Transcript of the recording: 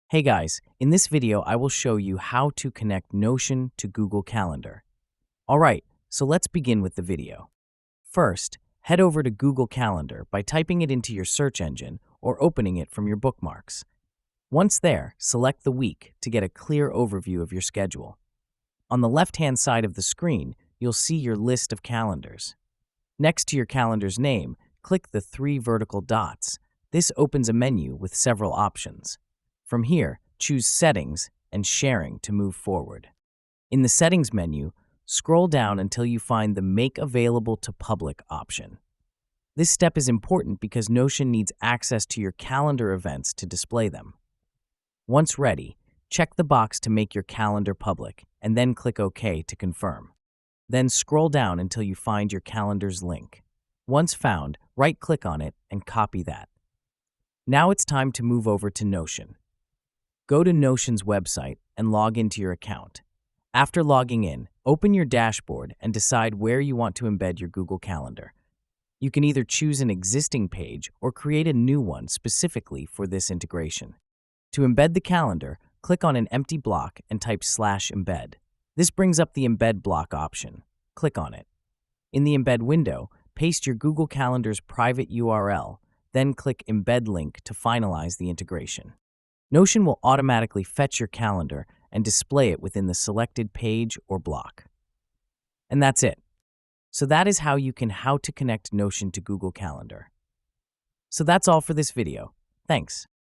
Hey guys, in this video I will show you how to connect Notion to Google Calendar. Alright, so let's begin with the video. First, head over to Google Calendar by typing it into your search engine or opening it from your bookmarks. Once there, select the week to get a clear overview of your schedule. On the left-hand side of the screen, you'll see your list of calendars. Next to your calendar's name, click the three vertical dots. This opens a menu with several options. From here, choose Settings and Sharing to move forward. In the Settings menu, scroll down until you find the Make Available to Public option. This step is important because Notion needs access to your calendar events to display them. Once ready, check the box to make your calendar public and then click OK to confirm. Then scroll down until you find your calendar's link. Once found, right-click on it and copy that. Now it's time to move over to Notion. Go to Notion's website and log into your account. After logging in, open your dashboard and decide where you want to embed your Google Calendar. You can either choose an existing page or create a new one specifically for this integration. To embed the calendar, click on an empty block and type /embed. This brings up the Embed block option. Click on it. In the Embed window, paste your Google Calendar's private URL, then click Embed link to finalize the integration. Notion will automatically fetch your calendar and display it within the selected page or block. And that's it. So that is how to connect Notion to Google Calendar. So that's all for this video. Thanks.